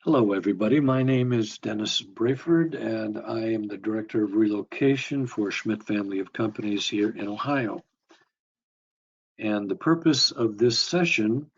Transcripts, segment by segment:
Hello, everybody. My name is Dennis Brayford, and I am the Director of Relocation for Schmidt Family of Companies here in Ohio. And the purpose of this session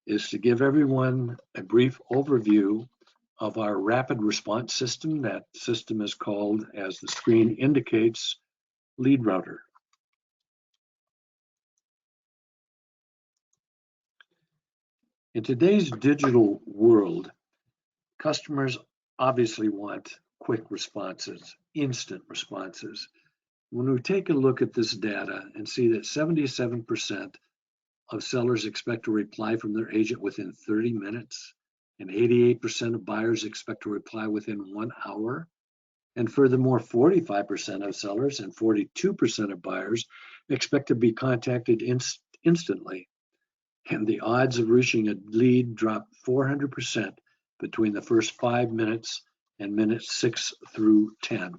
is to give everyone a brief overview of our rapid response system. That system is called, as the screen indicates, Leadrouter. In today's digital world, customers obviously want quick responses, instant responses. When we take a look at this data and see that 77% of sellers expect a reply from their agent within 30 minutes, and 88% of buyers expect a reply within 1 hour, and furthermore, 45% of sellers and 42% of buyers expect to be contacted instantly. And the odds of reaching a lead drop 400% between the first 5 minutes and minutes 6 through 10.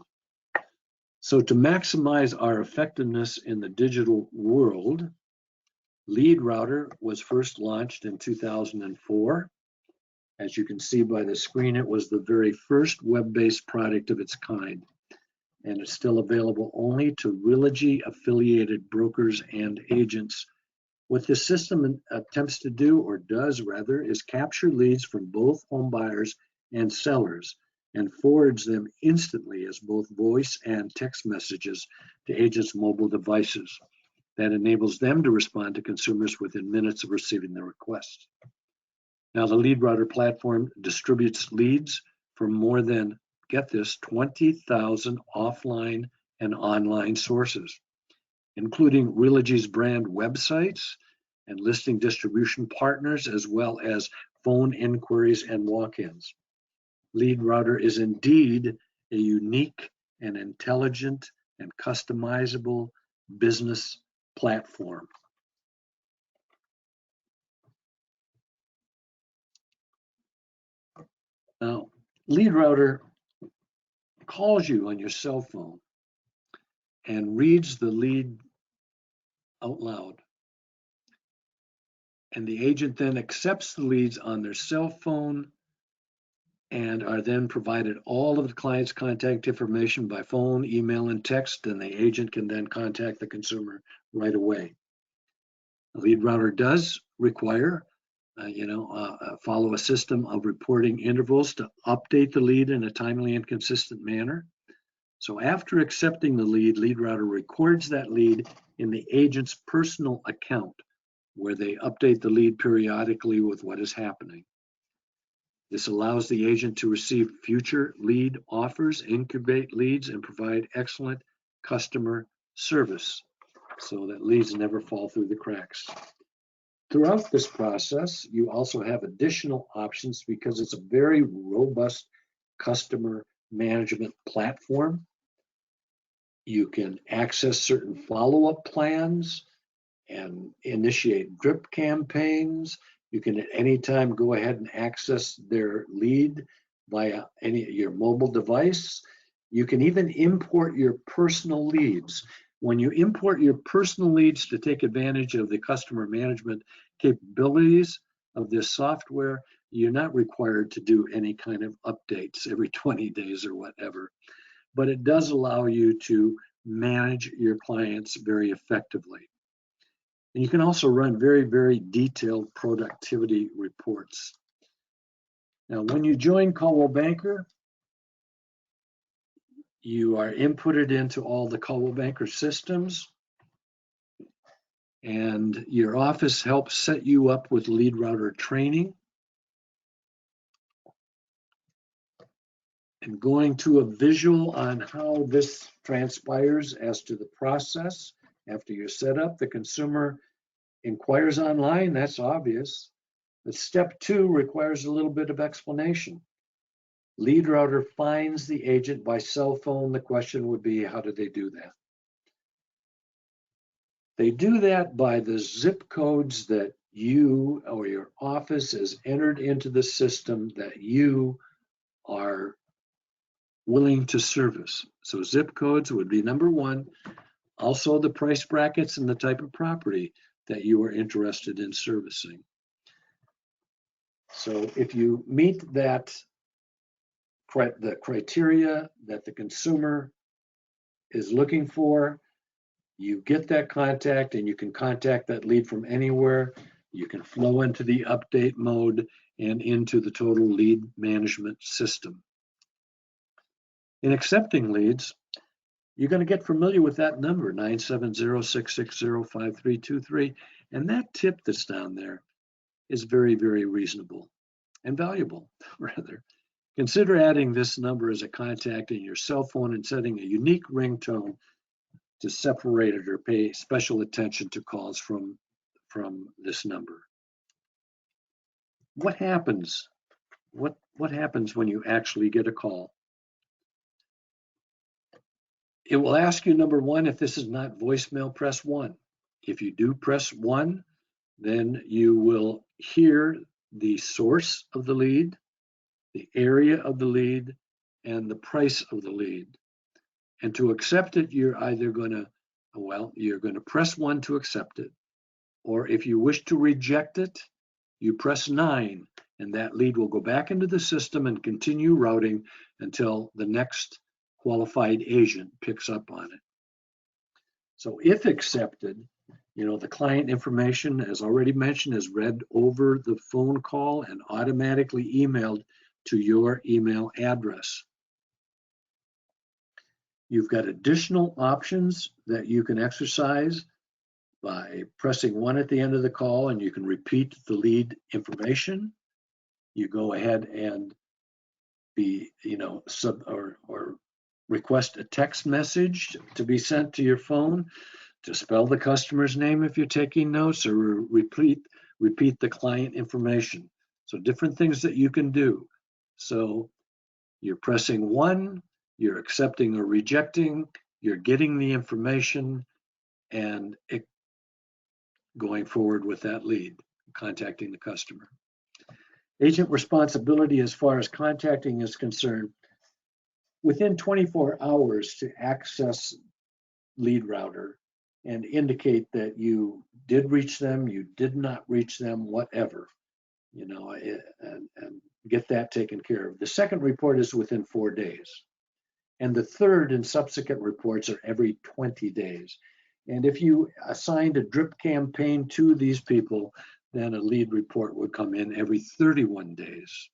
So to maximize our effectiveness in the digital world, Leadrouter was first launched in 2004. As you can see by the screen, it was the very first web-based product of its kind, and it's still available only to Realogy-affiliated brokers and agents. What this system attempts to do, or does rather, is capture leads from both home buyers and sellers and forwards them instantly as both voice and text messages to agents' mobile devices. That enables them to respond to consumers within minutes of receiving the request. Now, the Leadrouter platform distributes leads from more than, get this, 20,000 offline and online sources, including Realogy's brand websites and listing distribution partners, as well as phone inquiries and walk-ins. Leadrouter is indeed a unique and intelligent and customizable business platform. Now, Leadrouter calls you on your cell phone and reads the lead out loud. And the agent then accepts the leads on their cell phone and are then provided all of the client's contact information by phone, email, and text, and the agent can then contact the consumer right away. The Leadrouter does require, follow a system of reporting intervals to update the lead in a timely and consistent manner. So after accepting the lead, Leadrouter records that lead in the agent's personal account, where they update the lead periodically with what is happening. This allows the agent to receive future lead offers, incubate leads, and provide excellent customer service so that leads never fall through the cracks. Throughout this process, you also have additional options because it's a very robust customer management platform. You can access certain follow-up plans and initiate drip campaigns. You can at any time go ahead and access their lead via your mobile device. You can even import your personal leads. When you import your personal leads to take advantage of the customer management capabilities of this software, you're not required to do any kind of updates every 20 days or whatever. But it does allow you to manage your clients very effectively. And you can also run very, very detailed productivity reports. Now, when you join Coldwell Banker, you are inputted into all the Coldwell Banker systems, and your office helps set you up with Leadrouter training. And going to a visual on how this transpires as to the process. After you're set up, the consumer inquires online, that's obvious. But step 2 requires a little bit of explanation. Leadrouter finds the agent by cell phone. The question would be, how do they do that? They do that by the zip codes that you or your office has entered into the system that you are willing to service. So zip codes would be number 1. Also the price brackets and the type of property that you are interested in servicing. So if you meet that the criteria that the consumer is looking for, you get that contact and you can contact that lead from anywhere. You can flow into the update mode and into the total lead management system. In accepting leads, you're going to get familiar with that number, 970-660-5323. And that tip that's down there is very, very reasonable and valuable, rather. Consider adding this number as a contact in your cell phone and setting a unique ringtone to separate it or pay special attention to calls from this number. What happens? What happens when you actually get a call? It will ask you, number one, if this is not voicemail, press 1. If you do press 1, then you will hear the source of the lead, the area of the lead, and the price of the lead. And to accept it, you're either going to, you're going to press 1 to accept it, or if you wish to reject it, you press 9, and that lead will go back into the system and continue routing until the next qualified agent picks up on it. So if accepted, the client information, as already mentioned, is read over the phone call and automatically emailed to your email address. You've got additional options that you can exercise by pressing 1 at the end of the call, and you can repeat the lead information. You go ahead and request a text message to be sent to your phone to spell the customer's name if you're taking notes, or repeat the client information. So different things that you can do. So you're pressing 1, you're accepting or rejecting, you're getting the information, and going forward with that lead, contacting the customer. Agent responsibility as far as contacting is concerned, within 24 hours to access Leadrouter and indicate that you did reach them, you did not reach them, whatever, and get that taken care of. The second report is within 4 days. And the third and subsequent reports are every 20 days. And if you assigned a drip campaign to these people, then a lead report would come in every 31 days.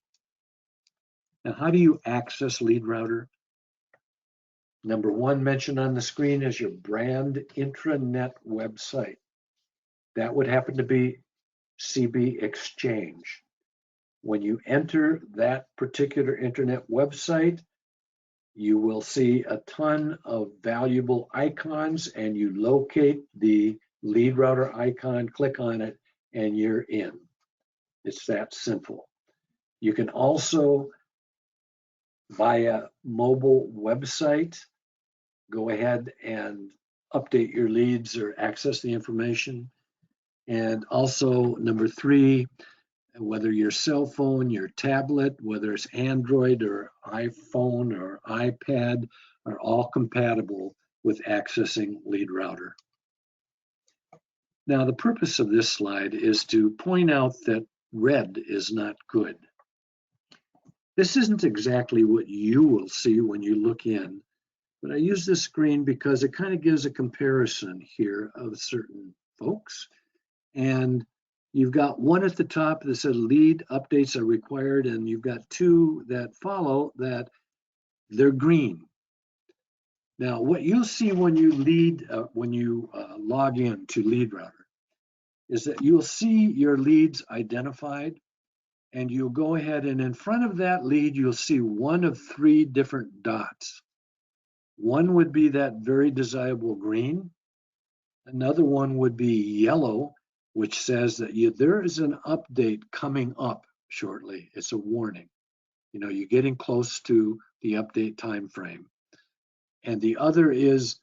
Now, how do you access Leadrouter? Number 1 mentioned on the screen is your brand intranet website. That would happen to be CB Exchange. When you enter that particular internet website, you will see a ton of valuable icons, and you locate the Leadrouter icon, click on it, and you're in. It's that simple. You can also, via mobile website, go ahead and update your leads or access the information. And also, number 3, whether your cell phone, your tablet, whether it's Android or iPhone or iPad, are all compatible with accessing Leadrouter. Now, the purpose of this slide is to point out that red is not good. This isn't exactly what you will see when you look in, but I use this screen because it kind of gives a comparison here of certain folks. And you've got one at the top that says lead updates are required, and you've got 2 that follow that they're green. Now, what you'll see when you log in to Leadrouter is that you'll see your leads identified, and you'll go ahead and in front of that lead, you'll see one of 3 different dots. One would be that very desirable green. Another one would be yellow, which says that there is an update coming up shortly. It's a warning. You're getting close to the update time frame. And the other is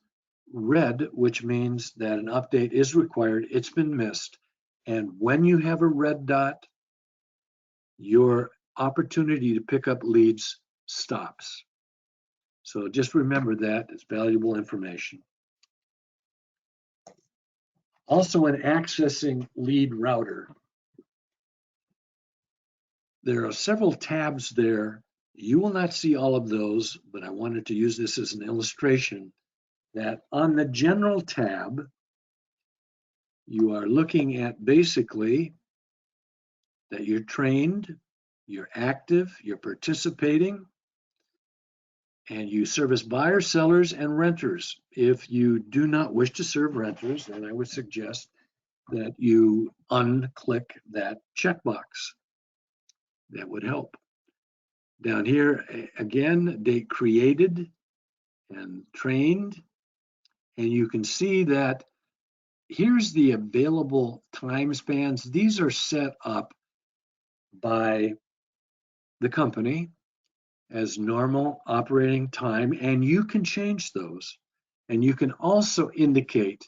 red, which means that an update is required. It's been missed. And when you have a red dot, your opportunity to pick up leads stops. So just remember that. It's valuable information. Also, in accessing Leadrouter, There are several tabs there. You will not see all of those, but I wanted to use this as an illustration that on the General tab, you are looking at basically that you're trained, you're active, you're participating, and you service buyers, sellers, and renters. If you do not wish to serve renters, then I would suggest that you unclick that checkbox. That would help. Down here, again, date created and trained, and you can see that here's the available time spans. These are set up by the company as normal operating time, and you can change those. And you can also indicate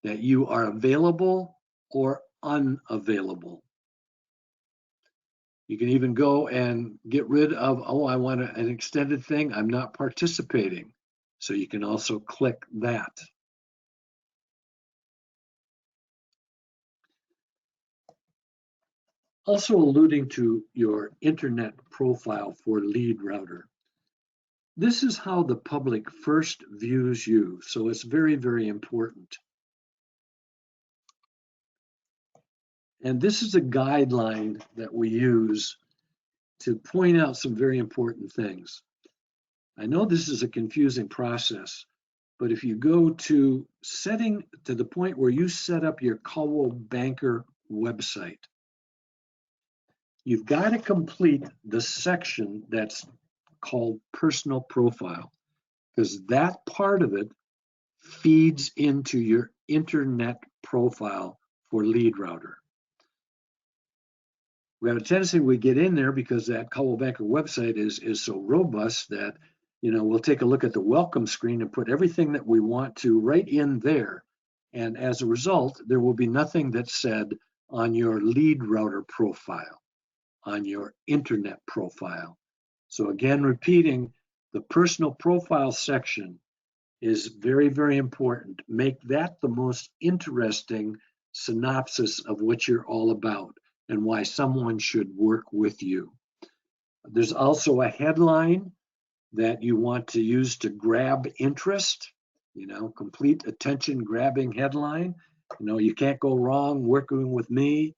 that you are available or unavailable. You can even go and get rid of, oh, I want an extended thing, I'm not participating. So you can also click that. Also alluding to your internet profile for Leadrouter. This is how the public first views you, so it's very, very important. And this is a guideline that we use to point out some very important things. I know this is a confusing process, but if you go to setting to the point where you set up your Coldwell Banker website, you've got to complete the section that's called personal profile, because that part of it feeds into your internet profile for Leadrouter. We have a tendency we get in there because that Coldwell Banker website is so robust that, you know, we'll take a look at the welcome screen and put everything that we want to right in there. And as a result, there will be nothing that's said on your Leadrouter profile, on your internet profile. So again, repeating, the personal profile section is very, very important. Make that the most interesting synopsis of what you're all about and why someone should work with you. There's also a headline that you want to use to grab interest, you know, complete attention grabbing headline. You know, you can't go wrong working with me.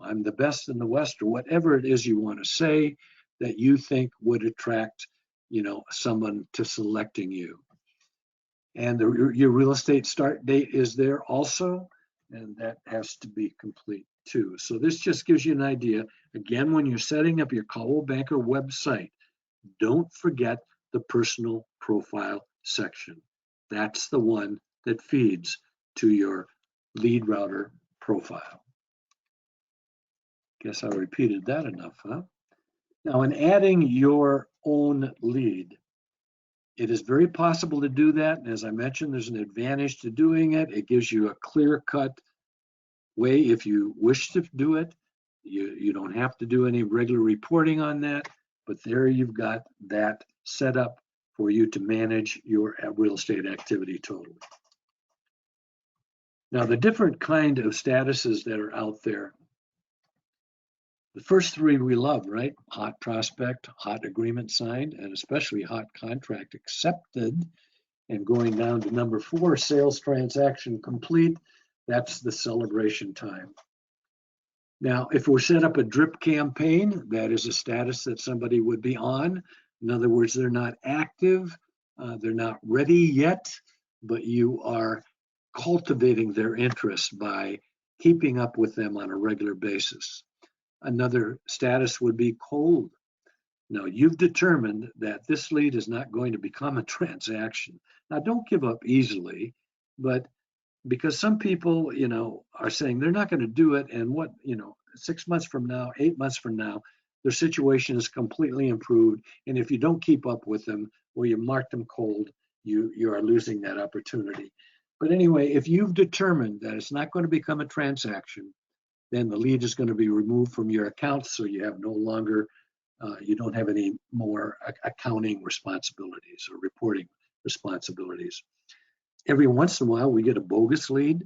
I'm the best in the West, or whatever it is you want to say that you think would attract, you know, someone to selecting you. And your real estate start date is there also, and that has to be complete too. So this just gives you an idea. Again, when you're setting up your Coldwell Banker website, don't forget the personal profile section. That's the one that feeds to your Leadrouter profile. Guess I repeated that enough, huh? Now, in adding your own lead, it is very possible to do that. And as I mentioned, there's an advantage to doing it. It gives you a clear-cut way if you wish to do it. You don't have to do any regular reporting on that, but there you've got that set up for you to manage your real estate activity totally. Now, the different kind of statuses that are out there, the first three we love, right? Hot prospect, hot agreement signed, and especially hot contract accepted. And going down to number 4, sales transaction complete. That's the celebration time. Now, if we're set up a drip campaign, that is a status that somebody would be on. In other words, they're not active, they're not ready yet, but you are cultivating their interest by keeping up with them on a regular basis. Another status would be cold. Now, you've determined that this lead is not going to become a transaction. Now, don't give up easily, but because some people, you know, are saying they're not going to do it, and 6 months from now, 8 months from now, their situation is completely improved. And if you don't keep up with them or you mark them cold, you are losing that opportunity. But anyway, if you've determined that it's not going to become a transaction, then the lead is going to be removed from your account, so you have no longer, you don't have any more accounting responsibilities or reporting responsibilities. Every once in a while, we get a bogus lead.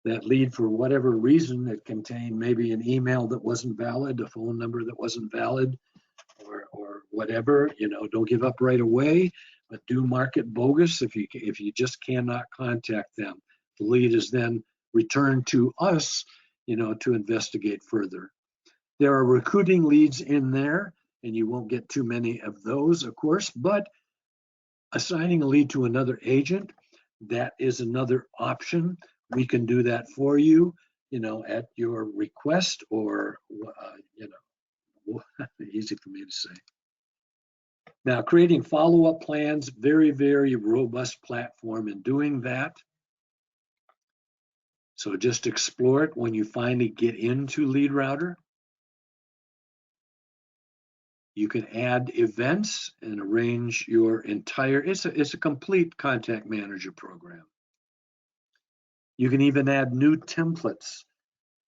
that lead for whatever reason. It contained maybe an email that wasn't valid, a phone number that wasn't valid, or whatever. Don't give up right away, but do mark it bogus if you just cannot contact them. The lead is then returned to us, to investigate further. There are recruiting leads in there, and you won't get too many of those, of course, but assigning a lead to another agent, that is another option. We can do that for you, at your request, or, easy for me to say. Now, creating follow-up plans, very, very robust platform in doing that. So just explore it when you finally get into Leadrouter. You can add events and arrange your entire, it's a complete contact manager program. You can even add new templates.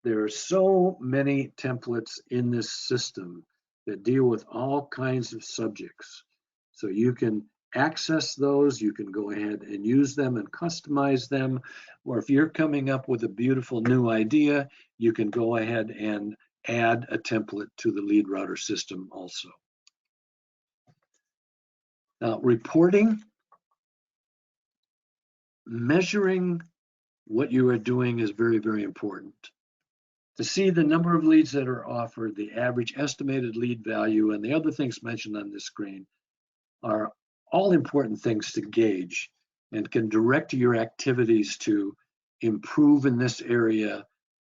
There are so many templates in this system that deal with all kinds of subjects. So you can access those, you can go ahead and use them and customize them. Or if you're coming up with a beautiful new idea, you can go ahead and add a template to the Leadrouter system also. Now, reporting, measuring what you are doing is very, very important. To see the number of leads that are offered, the average estimated lead value, and the other things mentioned on this screen are all important things to gauge and can direct your activities to improve in this area,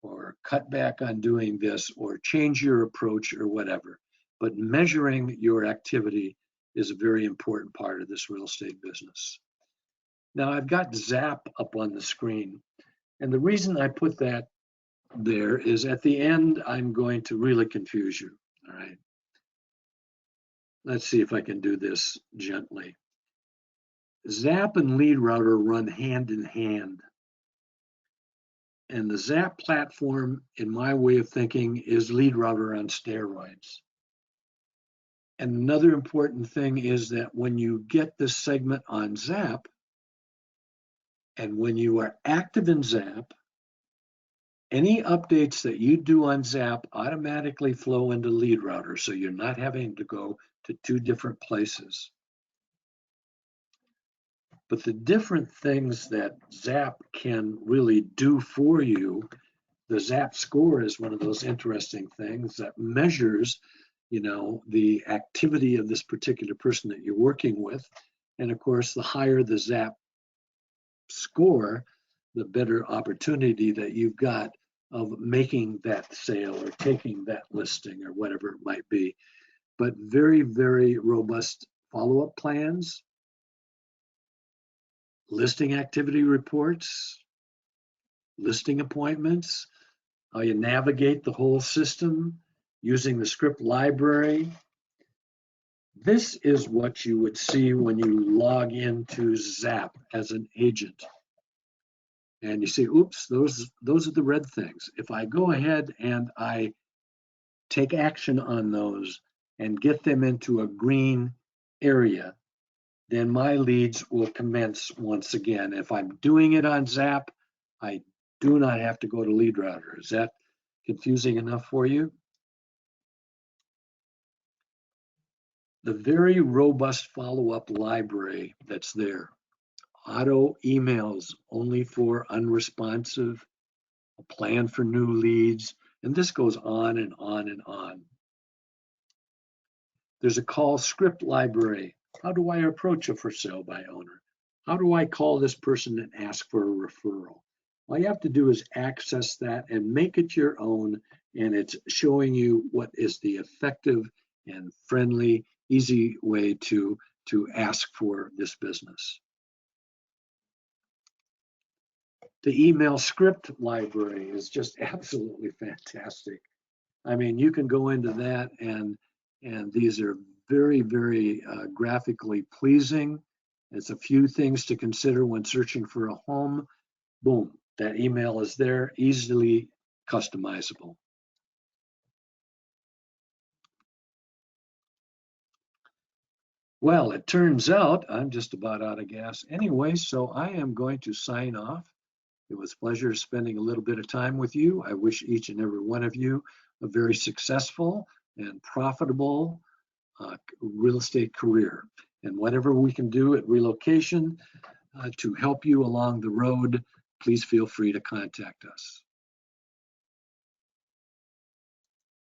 or cut back on doing this, or change your approach, or whatever. But measuring your activity is a very important part of this real estate business. Now, I've got Zap up on the screen, and the reason I put that there is at the end, I'm going to really confuse you. All right. Let's see if I can do this gently. Zap and Leadrouter run hand in hand. And the Zap platform, in my way of thinking, is Leadrouter on steroids. And another important thing is that when you get this segment on Zap, and when you are active in Zap, any updates that you do on Zap automatically flow into Leadrouter, so you're not having to go to two different places. But the different things that Zap can really do for you, the Zap score is one of those interesting things that measures, the activity of this particular person that you're working with. And of course, the higher the Zap score, the better opportunity that you've got of making that sale or taking that listing or whatever it might be. But very, very robust follow-up plans, listing activity reports, listing appointments, how you navigate the whole system using the script library. This is what you would see when you log into Zap as an agent. And you see, oops, those are the red things. If I go ahead and I take action on those and get them into a green area, then my leads will commence once again. If I'm doing it on Zap, I do not have to go to Leadrouter. Is that confusing enough for you? The very robust follow-up library that's there. Auto emails only for unresponsive, a plan for new leads, and this goes on and on and on. There's a call script library. How do I approach a for sale by owner? How do I call this person and ask for a referral? All you have to do is access that and make it your own, and it's showing you what is the effective and friendly, easy way to ask for this business. The email script library is just absolutely fantastic. I mean, you can go into that, and these are very, very graphically pleasing. It's a few things to consider when searching for a home. Boom, that email is there, easily customizable. Well, it turns out I'm just about out of gas anyway, so I am going to sign off. It was a pleasure spending a little bit of time with you. I wish each and every one of you a very successful and profitable real estate career. And whatever we can do at Relocation to help you along the road, please feel free to contact us.